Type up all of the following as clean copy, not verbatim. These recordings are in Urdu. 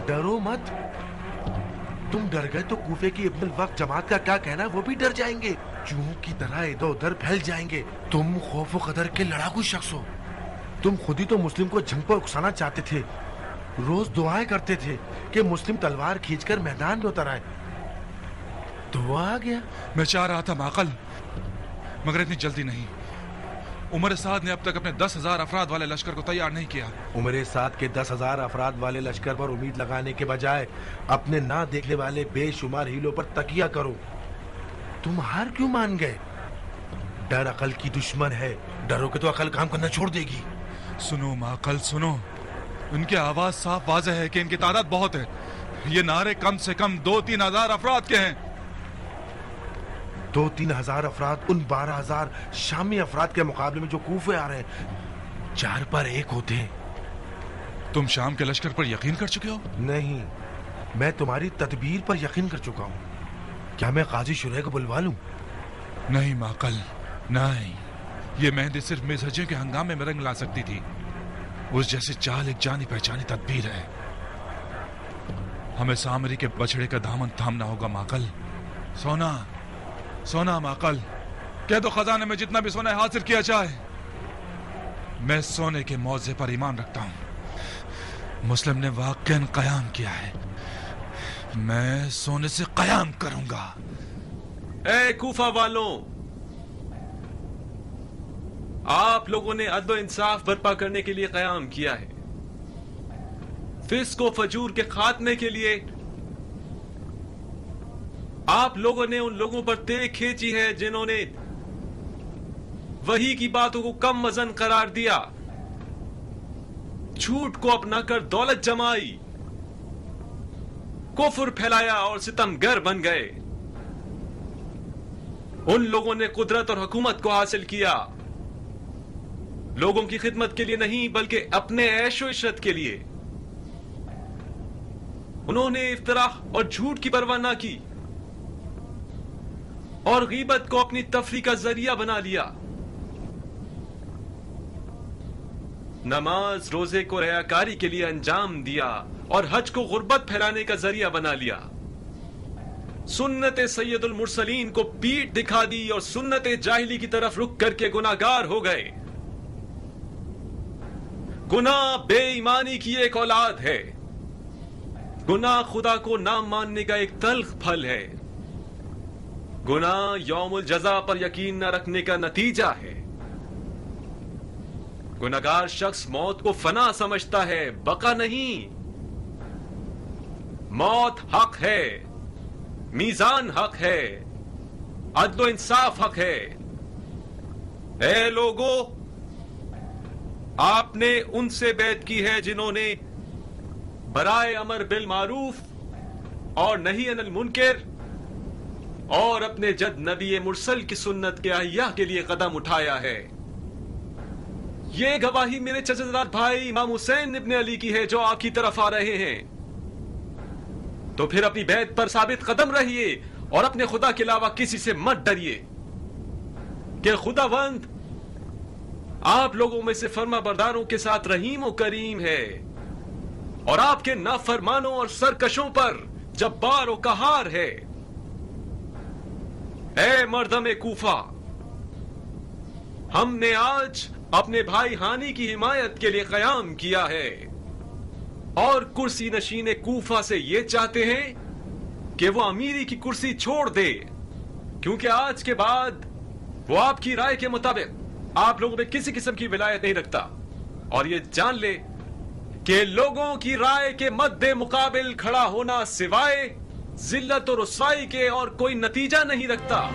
ڈرو مت. تم ڈر گئے تو کوفے کی ابن الوقت جماعت کا کیا کہنا وہ بھی ڈر جائیں گے. چوہوں کی طرح ادھر ادھر پھیل جائیں گے. تم خوف و قدر کے لڑاکو شخص ہو. تم خود ہی تو مسلم کو جنگ پر اکسانا چاہتے تھے. روز دعائیں کرتے تھے کہ مسلم تلوار کھینچ کر میدان میں اتر آئے. تو آ گیا. میں چاہ رہا تھا معقل، مگر اتنی جلدی نہیں. عمر سعد نے اب تک اپنے 10,000 افراد والے لشکر کو تیار نہیں کیا. عمر سعد کے 10,000 افراد والے لشکر پر امید لگانے کے بجائے اپنے نہ دیکھنے والے بے شمار ہیلوں پر تکیہ کرو. تم ہار کیوں مان گئے؟ ڈر عقل کی دشمن ہے. ڈرو کہ تو عقل کام کرنا چھوڑ دے گی. سنو معقل سنو، ان کی آواز صاف واضح ہے کہ ان کی تعداد بہت ہے. یہ نعرے کم سے کم 2-3 ہزار افراد کے ہیں. 2-3 ہزار افراد ان 12,000 شامی افراد کے مقابلے میں جو کوفے آ رہے ہیں 4 پر 1 ہوتے ہیں. تم شام کے لشکر پر یقین کر چکے ہو؟ نہیں، میں تمہاری تدبیر پر یقین کر چکا ہوں. کیا میں قاضی شریح کو بلوا لوں؟ نہیں معقل نہیں. یہ مہندی صرف مزہجیوں کے ہنگامے میں رنگ لا سکتی تھی. اس جیسی چال ایک جانی پہچانی تدبیر ہے. ہمیں سامری کے بچڑے کا دامن تھامنا ہوگا معقل. سونا معقل، کہہ دو خزانے میں جتنا بھی سونا حاصل کیا جائے. میں سونے کے موضع پر ایمان رکھتا ہوں. مسلم نے واقعاً قیام کیا ہے. میں سونے سے قیام کروں گا. اے کوفہ والوں، آپ لوگوں نے عدل و انصاف برپا کرنے کے لیے قیام کیا ہے. فسق و فجور کے خاتمے کے لیے آپ لوگوں نے ان لوگوں پر تیغ کھینچی ہے جنہوں نے وحی کی باتوں کو کم وزن قرار دیا، جھوٹ کو اپنا کر دولت جمائی، کفر پھیلایا اور ستم گر بن گئے. ان لوگوں نے قدرت اور حکومت کو حاصل کیا لوگوں کی خدمت کے لیے نہیں بلکہ اپنے عیش و عشرت کے لیے. انہوں نے افتراء اور جھوٹ کی پرواہ نہ کی اور غیبت کو اپنی تفریح کا ذریعہ بنا لیا. نماز روزے کو ریاکاری کے لیے انجام دیا اور حج کو غربت پھیلانے کا ذریعہ بنا لیا. سنت سید المرسلین کو پیٹ دکھا دی اور سنت جاہلی کی طرف رخ کر کے گناہگار ہو گئے. گناہ بے ایمانی کی ایک اولاد ہے. گناہ خدا کو نہ ماننے کا ایک تلخ پھل ہے. گناہ یوم الجزا پر یقین نہ رکھنے کا نتیجہ ہے. گناہگار شخص موت کو فنا سمجھتا ہے، بقا نہیں. موت حق ہے، میزان حق ہے، عدل و انصاف حق ہے. اے لوگو، آپ نے ان سے بیعت کی ہے جنہوں نے برائے امر بالمعروف اور نہی عن المنکر اور اپنے جد نبی مرسل کی سنت کے احیاء کے لیے قدم اٹھایا ہے. یہ گواہی میرے چچزاد بھائی امام حسین ابن علی کی ہے جو آپ کی طرف آ رہے ہیں. تو پھر اپنی بیعت پر ثابت قدم رہیے اور اپنے خدا کے علاوہ کسی سے مت ڈریے کہ خداوند آپ لوگوں میں سے فرما برداروں کے ساتھ رحیم و کریم ہے اور آپ کے نافرمانوں اور سرکشوں پر جبار و قہار ہے. اے مردم کوفہ، ہم نے آج اپنے بھائی ہانی کی حمایت کے لیے قیام کیا ہے اور کرسی نشین کوفہ سے یہ چاہتے ہیں کہ وہ امیری کی کرسی چھوڑ دے، کیونکہ آج کے بعد وہ آپ کی رائے کے مطابق آپ لوگوں میں کسی قسم کی ولایت نہیں رکھتا. اور یہ جان لے کہ لوگوں کی رائے کے مد مقابل کھڑا ہونا سوائے ذلت و رسوائی کے اور کوئی نتیجہ نہیں رکھتا.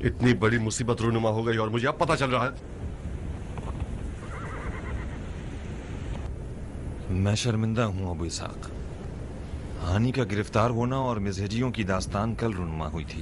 اتنی بڑی مصیبت رونما ہو گئی اور مجھے اب پتہ چل رہا ہے. میں شرمندہ ہوں ابو اسحاق. ہانی کا گرفتار ہونا اور مزہجیوں کی داستان کل رونما ہوئی تھی.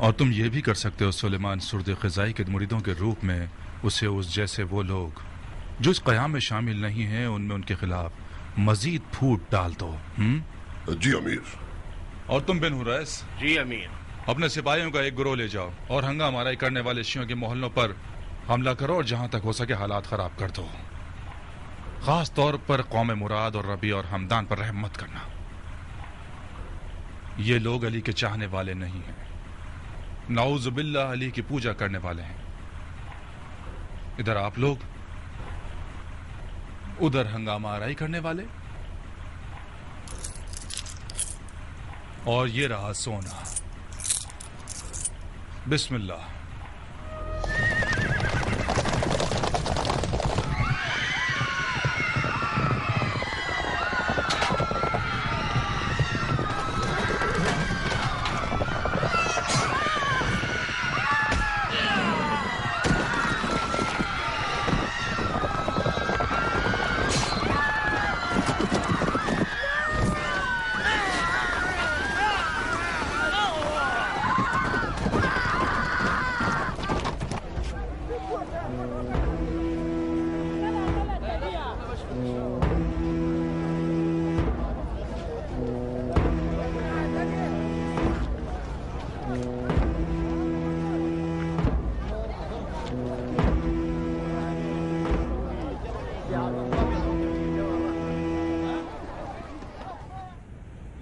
اور تم یہ بھی کر سکتے ہو سلیمان سرد خزائی کے مریدوں کے روپ میں اسے اس جیسے وہ لوگ جو اس قیام میں شامل نہیں ہیں ان میں ان کے خلاف مزید پھوٹ ڈال دو. جی امیر. اور تم بن حریث جی امیر. اپنے سپاہیوں کا ایک گروہ لے جاؤ اور ہنگامہ آرائی کرنے والے شیعوں کے محلوں پر حملہ کرو اور جہاں تک ہو سکے حالات خراب کر دو. خاص طور پر قوم مراد اور ربیع اور حمدان پر رحم مت کرنا. یہ لوگ علی کے چاہنے والے نہیں ہیں. نعوذ باللہ علی کی پوجا کرنے والے ہیں. ادھر آپ لوگ، ادھر ہنگامہ آرائی کرنے والے، اور یہ رہا سونا. بسم اللہ.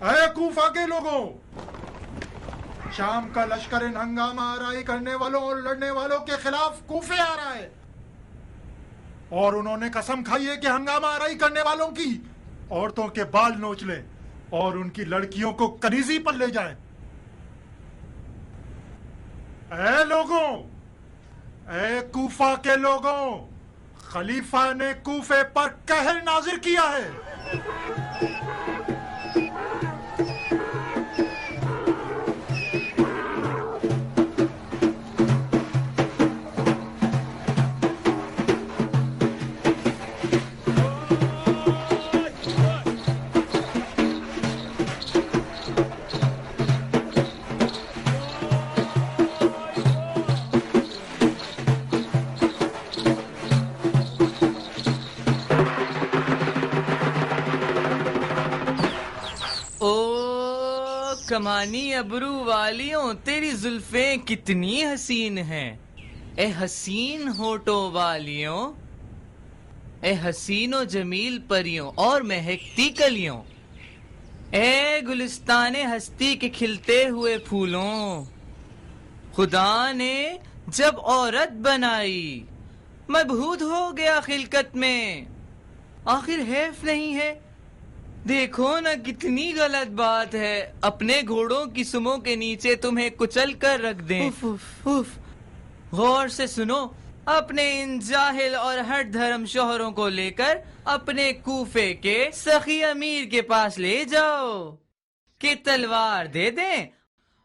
اے کوفہ کے لوگوں، شام کا لشکر ان ہنگامہ آرائی کرنے والوں اور لڑنے والوں کے خلاف کوفے آ رہا ہے، اور انہوں نے قسم کھائی ہے کہ ہنگامہ آرائی کرنے والوں کی عورتوں کے بال نوچ لے اور ان کی لڑکیوں کو کنیزی پر لے جائے. اے لوگوں، اے کوفہ کے لوگوں، خلیفہ نے کوفے پر قہر نازل کیا ہے. کمانی ابرو والیوں، تیری زلفیں کتنی حسین ہیں. اے حسین ہونٹوں والیوں، اے حسین و جمیل پریوں اور مہکتی کلیوں، اے گلستان ہستی کے کھلتے ہوئے پھولوں. خدا نے جب عورت بنائی مبہوت ہو گیا خلقت میں. آخر حیف نہیں ہے، دیکھو نا کتنی غلط بات ہے اپنے گھوڑوں کی سموں کے نیچے تمہیں کچل کر رکھ دیں. غور سے سنو، اپنے ان جاہل اور ہٹ دھرم شوہروں کو لے کر اپنے کوفے کے سخی امیر کے پاس لے جاؤ کہ تلوار دے دیں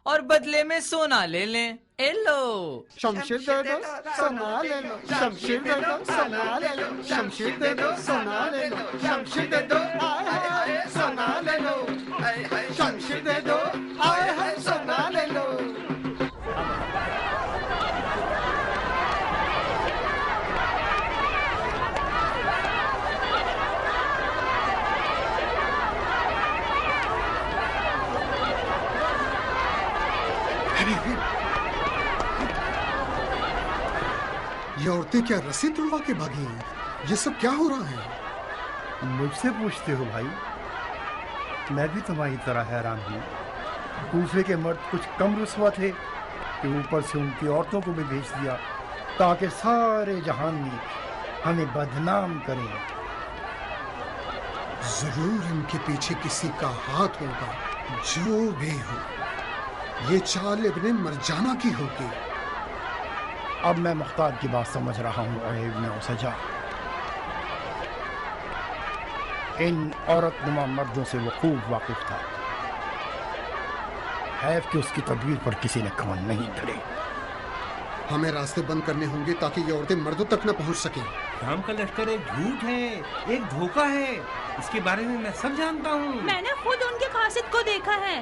اور بدلے میں سونا لے لیں. اے لو شمشیر دے دو سونا لے لو، شمشیر دے دو سونا لے لو، شمشیر دے دو سونا لے لو، شمشیر دے دو آئے ہائے سونا لے لو، شمشیر دے دو آئے ہائے سونا لے لو. یہ عورتیں کیا رسی توڑوا کے بھاگی ہیں؟ یہ سب کیا ہو رہا ہے؟ مجھ سے پوچھتے ہو بھائی؟ میں بھی تمہاری طرح حیران ہوں. کوفے کے مرد کچھ کم رسوا تھے کہ اوپر سے ان کی عورتوں کو بھی بھیج دیا تاکہ سارے جہان میں ہمیں بدنام کریں. ضرور ان کے پیچھے کسی کا ہاتھ ہوگا. جو بھی ہو، یہ چال ابن مرجانہ کی ہوگی. اب میں مختار کی بات سمجھ رہا ہوں اے ابن اسجا. ان عورت نما مردوں سے وہ خوب واقف تھا. حیف کہ اس کی تدبیر پر کسی نے کمن نہیں دھرے. ہمیں راستے بند کرنے ہوں گے تاکہ یہ عورتیں مردوں تک نہ پہنچ سکیں. شام کا لشکر ایک جھوٹ ہے، ایک دھوکہ ہے. اس کے بارے میں سب جانتا ہوں. میں نے خود ان کے قاصد کو دیکھا ہے.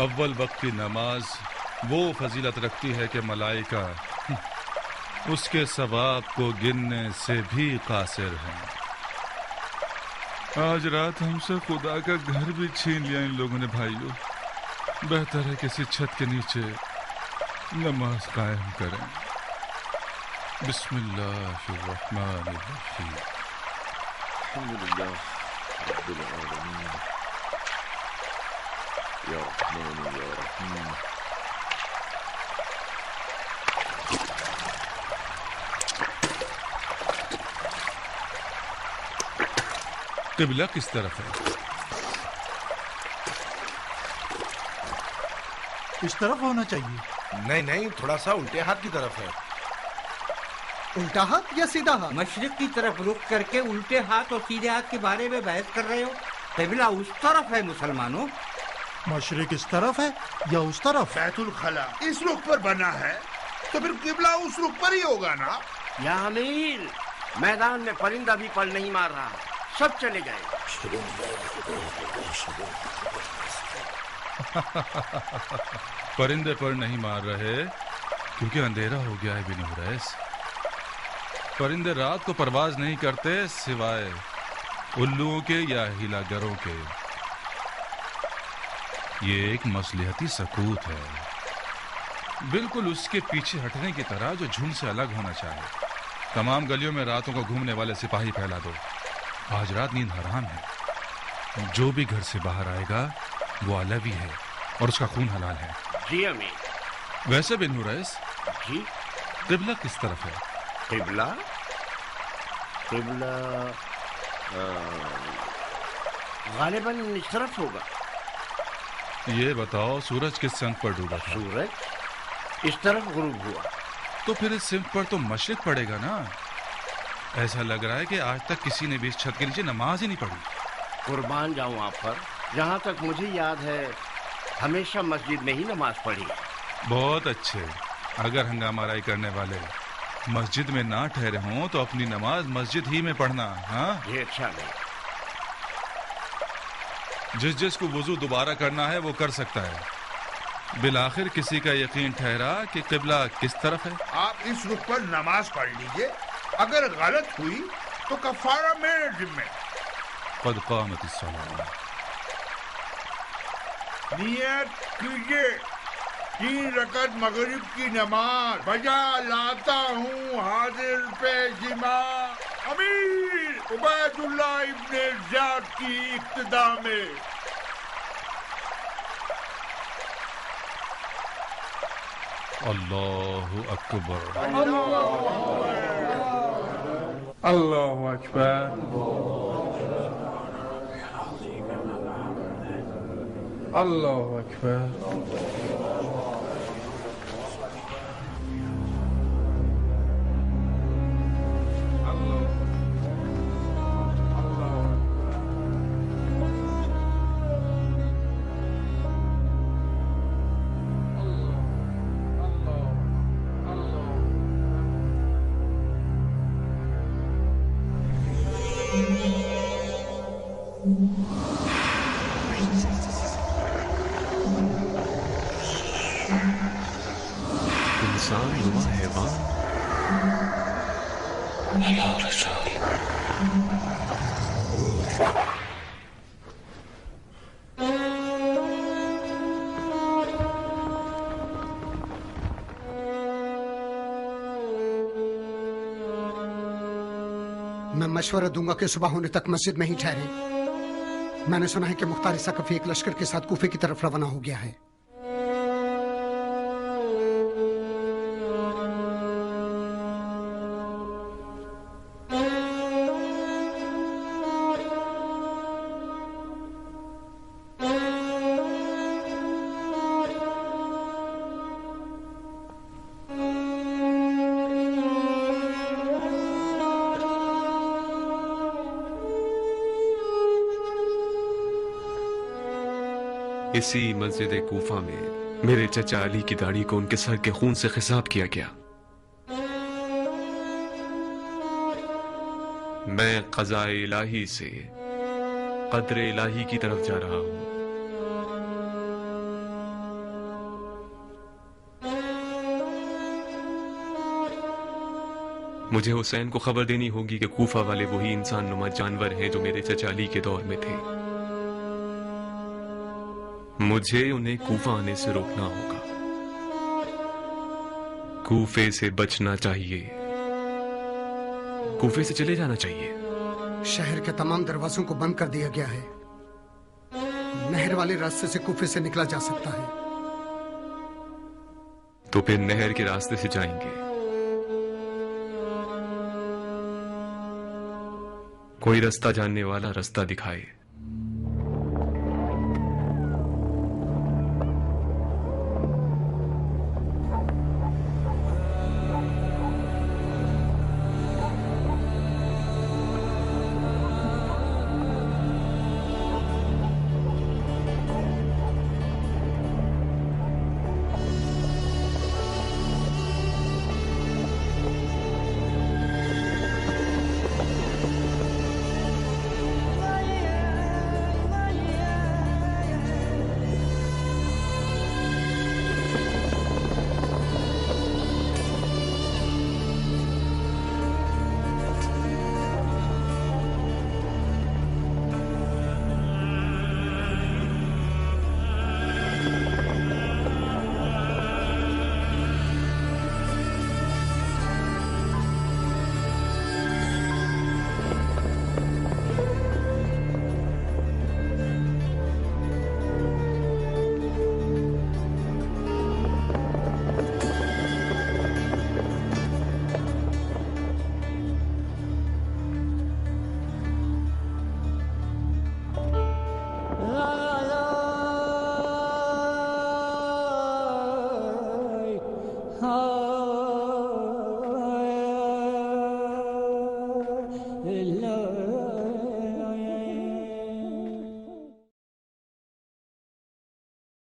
اول وقت کی نماز وہ فضیلت رکھتی ہے کہ ملائکہ اس کے ثواب کو گننے سے بھی قاصر ہیں۔ آج رات ہم سے خدا کا گھر بھی چھین لیا ان لوگوں نے بھائیوں۔ بہتر ہے کسی چھت کے نیچے نماز قائم کریں۔ بسم اللہ الرحمن الرحیم۔ الحمدللہ رب العالمین یا رحمان یا رحیم۔ قبلہ کس طرف ہے؟ اس طرف ہونا چاہیے۔ نہیں تھوڑا سا الٹے ہاتھ کی طرف ہے۔ الٹا ہاتھ یا سیدھا ہاتھ؟ مشرق کی طرف رخ کر کے الٹے ہاتھ اور سیدھے ہاتھ کے بارے میں بحث کر رہے ہو؟ قبلہ اس طرف ہے مسلمانوں۔ مشرق اس طرف ہے یا اس طرف؟ بیت الخلا اس رخ پر بنا ہے تو پھر قبلہ اس رخ پر ہی ہوگا نا۔ یا امیر، میدان میں پرندہ بھی پل نہیں مار رہا، سب چلے گئے۔ پرندے پر نہیں مار رہے کیونکہ اندھیرا ہو گیا ہے بن حریث۔ پرندے رات کو پرواز نہیں کرتے سوائے الوؤں کے یا ہیلا گروں کے۔ یہ ایک مصلحتی سکوت ہے، بالکل اس کے پیچھے ہٹنے کی طرح جو جھنڈ سے الگ ہونا چاہے۔ تمام گلیوں میں راتوں کو گھومنے والے سپاہی پھیلا دو۔ آج رات نیند حرام ہے۔ جو بھی گھر سے باہر آئے گا وہ علوی ہے اور اس کا خون حلال ہے۔ جی امیر۔ ویسے بن حریث، جی قبلہ کس طرف ہے؟ قبلہ غالباً اس طرف ہوگا۔ یہ بتاؤ سورج کس سمت پر ڈوبا تھا؟ سورج اس طرف غروب ہوا۔ تو پھر اس سمت پر تو مشرق پڑے گا نا۔ ایسا لگ رہا ہے کہ آج تک کسی نے بھی اس چھت کے نیچے نماز ہی نہیں پڑھی۔ قربان جاؤں آپ پر، جہاں تک مجھے یاد ہے ہمیشہ مسجد میں ہی نماز پڑھی۔ بہت اچھے۔ اگر ہنگامہ آرائی کرنے والے مسجد میں نہ ٹھہرے ہوں تو اپنی نماز مسجد ہی میں پڑھنا۔ ہاں یہ اچھا نہیں۔ جس کو وضو دوبارہ کرنا ہے وہ کر سکتا ہے۔ بالآخر کسی کا یقین ٹھہرا کہ قبلہ کس طرف ہے۔ آپ اس رخ پر نماز پڑھ لیجئے، اگر غلط ہوئی تو کفارہ میرے ذمہ۔ قد قامت الصلاۃ۔ نیت کیجئے 3 رکعت مغرب کی نماز بجا لاتا ہوں حاضر پیشما امیر عبید اللہ ابن زیاد کی اقتدا میں۔ اللہ اکبر۔ اللہ اکبر۔ اللہ اکبر۔ انسان نما حیوان یا رسول۔ میں مشورہ دوں گا کہ صبح ہونے تک مسجد میں ہی ٹھہرے۔ میں نے سنا ہے کہ مختار ثقفی ایک لشکر کے ساتھ کوفے کی طرف روانہ ہو گیا ہے۔ اسی مسجد کوفہ میں میرے چچا علی کی داڑھی کو ان کے سر کے خون سے خضاب کیا گیا۔ میں قضاء الہی سے قدر الہی کی طرف جا رہا ہوں۔ مجھے حسین کو خبر دینی ہوگی کہ کوفہ والے وہی انسان نما جانور ہیں جو میرے چچا علی کے دور میں تھے. مجھے انہیں کوفہ آنے سے روکنا ہوگا. کوفے سے بچنا چاہیے. کوفے سے چلے جانا چاہیے. شہر کے تمام دروازوں کو بند کر دیا گیا ہے. نہر والے راستے سے کوفے سے نکلا جا سکتا ہے. تو پھر نہر کے راستے سے جائیں گے. کوئی رستہ جاننے والا رستہ دکھائے. لا